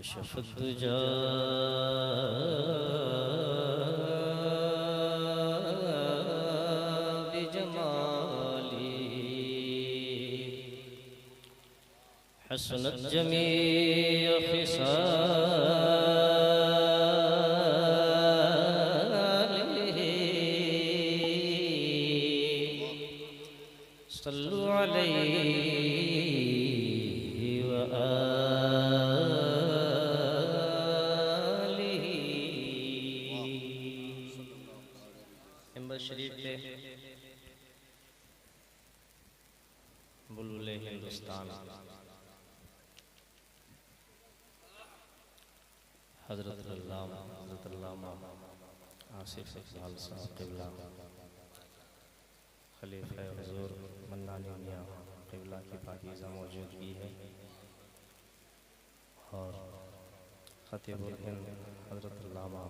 कशफ़ुद्दुजा बिजमाली हसनत जमीअ ख़िसालिही सल्लु अलैहि व आलिही। मिंबर शरीफ पे बुलबुले हिंदुस्तान हज़रत अल्लामा आसिफ इकबाल साहब क़िबला खलीफ़ा हुज़ूर मन्नानी मियां क़िबला की पाकीज़ा मौजूदगी है और ख़तीबुल हिंद हज़रत अल्लामा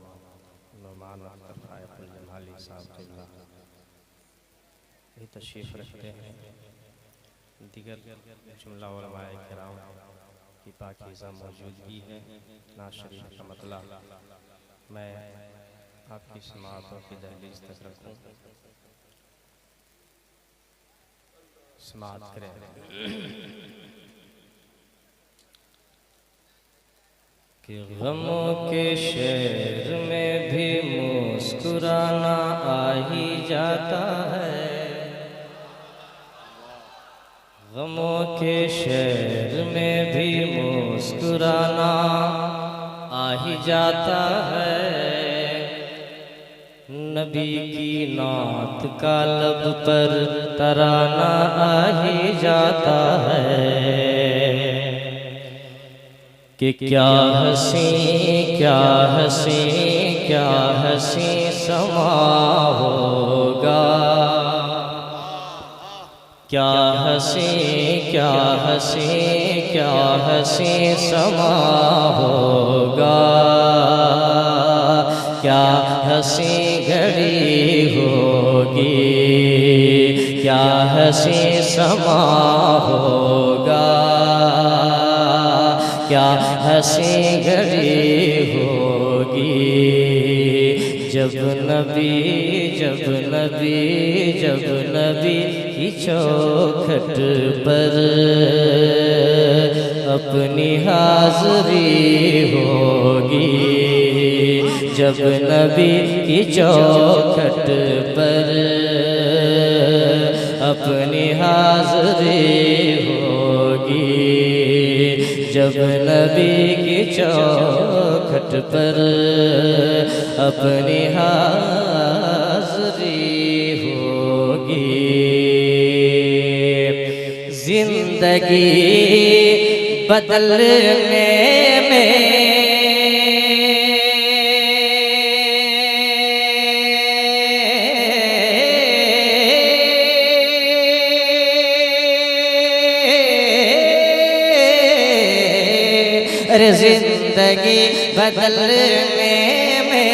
नुमान अख्तर फ़ाइक़ुल जमाली साहब क़िबला ये तशरीफ़ रखते हैं। दीगर जुमला उलमाए किराम की पाकीज़ा मौजूदगी है। नाज़ शरीफ का मतला मैं आपकी समाअतों की दहलीज़ तक रखूँ, समाअत करें। कि गमों के शहर में भी मुस्कुराना आ ही जाता है, गमों के शहर में भी मुस्कुराना आ ही जाता है। नबी की नात का लब पर तराना आ ही जाता है। कि क्या हसी क्या हसी क्या हसी समा होगा, क्या हसी क्या हसी क्या हसी समा होगा, क्या हसी घड़ी होगी, क्या हसी समा होगा, क्या हसी घड़ी होगी। जब नबी की चौखट पर अपनी हाज़री होगी, जब नबी की चौखट पर अपनी हाज़री होगी, जब नबी की चौखट पर अपनी हाज़री होगी। जिंदगी बदलने में अरे जिंदगी बदलने में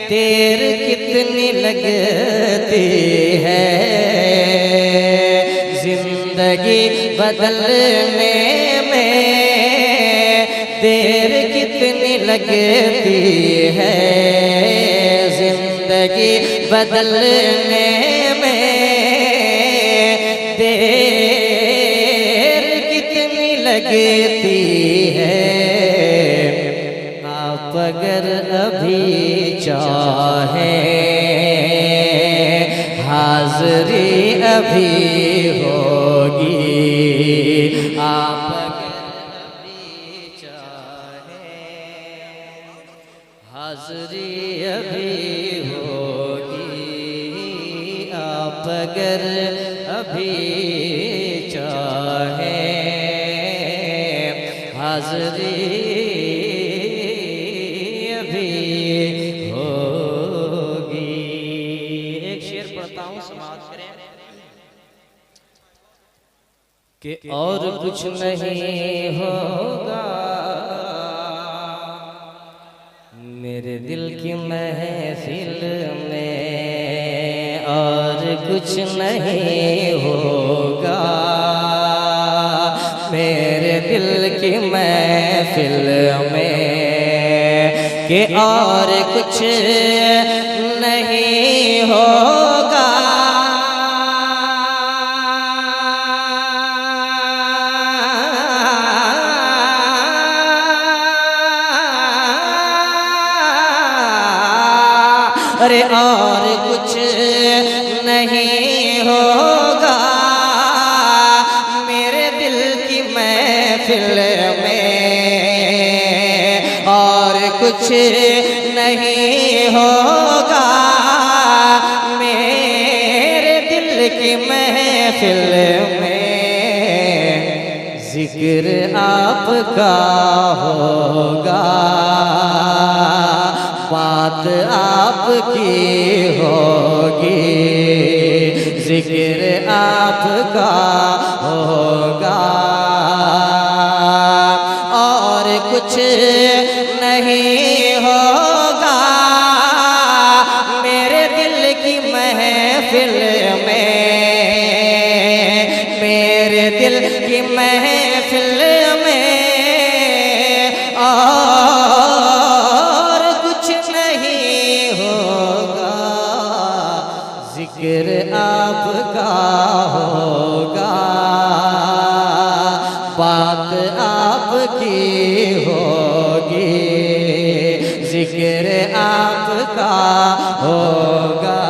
देर कितनी लगती है, जिंदगी बदलने में देर कितनी लगती है, जिंदगी बदलने में देर कितनी लगती है। आप अगर अभी चाहें हाज़री अभी होगी, आप अगर अभी चाहें हाज़री अभी होगी, आप अगर अभी चाहें हाज़री अभी होगी। एक शेर पढ़ता हूँ, समाअत करें। कि और कुछ नहीं होगा मेरे दिल की महफिल में, और कुछ नहीं होगा मेरे दिल की महफिल में कि और कुछ नहीं होगा। अरे और कुछ नहीं होगा मेरे दिल की महफिल में, और कुछ नहीं होगा मेरे दिल की महफिल में। जिक्र आपका होगा, बात आपकी होगी, जिक्र आपका होगा, और कुछ नहीं होगा मेरे दिल की महफिल में, मेरे दिल की महफिल में। जिक्र आपका होगा, बात आपकी होगी, जिक्र आपका होगा,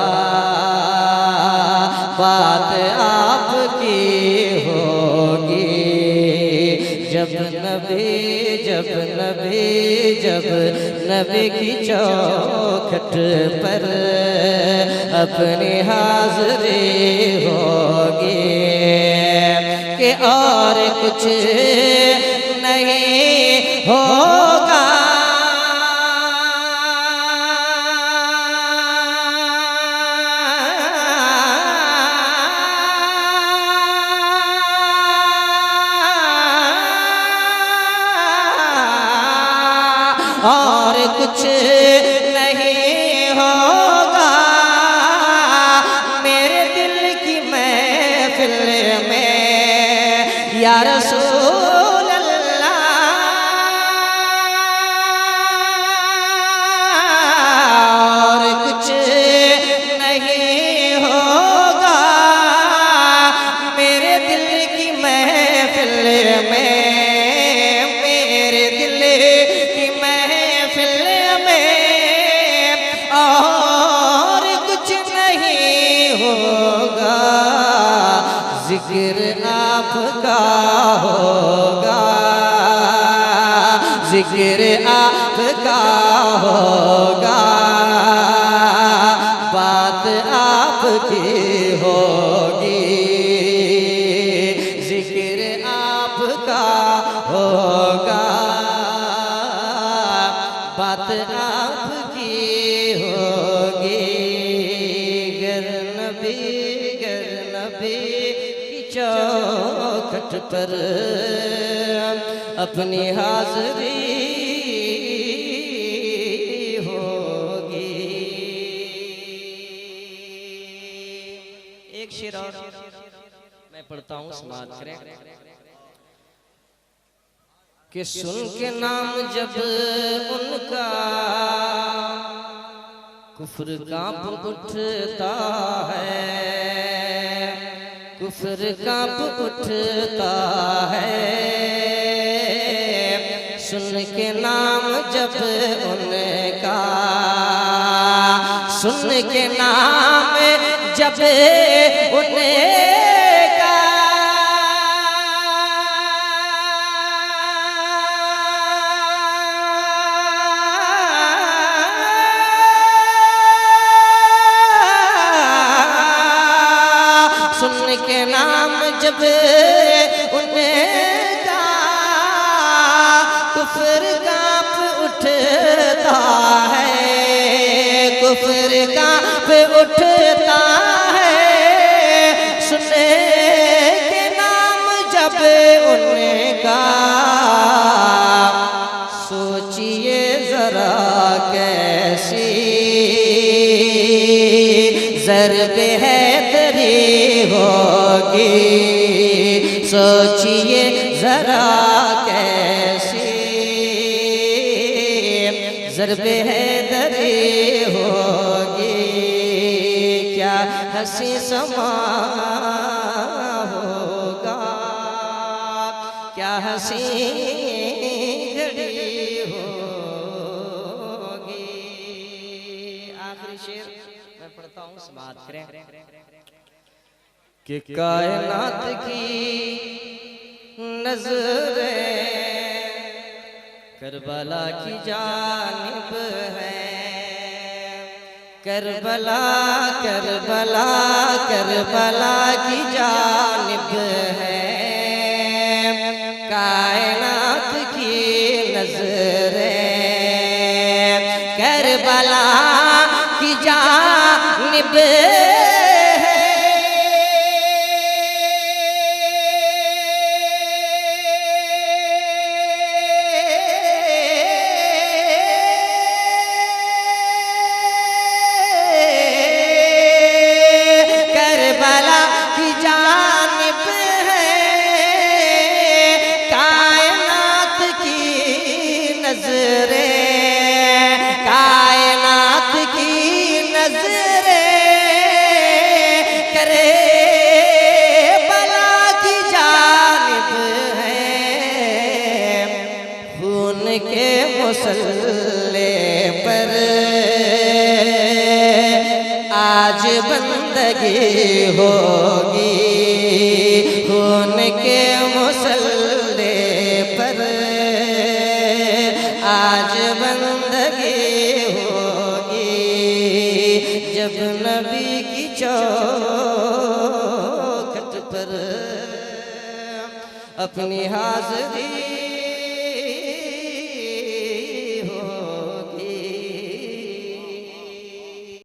बात आपकी होगी। जब नबी की चौखट पर अपनी हाज़री होगी कि और कुछ नहीं होगा। और कुछ नहीं होगा मेरे दिल की महफिल में या रसूल अल्लाह। और कुछ नहीं होगा मेरे दिल की महफिल में, मेरे दिल की महफिल में, और कुछ नहीं होगा जिक्र आपका होगा, जिक्र आपका होगा, बात आपकी होगी, जिक्र आपका होगा, बात आपकी होगी। गर नबी की चौखट पर अपनी हाज़री होगी। एक शेर और मैं पढ़ता हूँ, समाज करें कि सुन के नाम जब उनका कुफ्र कांप उठता है, कुफ्र कांप उठता है। सुन के नाम जब उनका, सुन के नाम जब उनका, सुन के नाम जब उनका कुफ्र कांप उठता है, कुफ्र कांप उठता है। सुने के नाम जब उनका, सोचिए जरा कैसी ज़र्ब है होगी, सोचिए जरा कैसी ज़र्बे हैदरी होगी, क्या हंसी समा होगा, क्या हंसी घड़ी होगी। आखिरी शेर मैं पढ़ता हूँ, समाअत करें कि कायनात की नजरें करबला की जानिब है, करबला करबला करबला की जानिब है, कायनात की नजरें करबला की जानिब कायनात की नजरें करे बला की जानिब है, खून के मुसल्ले पर आज बंदगी होगी, खून के मुसल्ले पर आज बंदगी होगी, जब नबी की चौखट पर अपनी हाज़री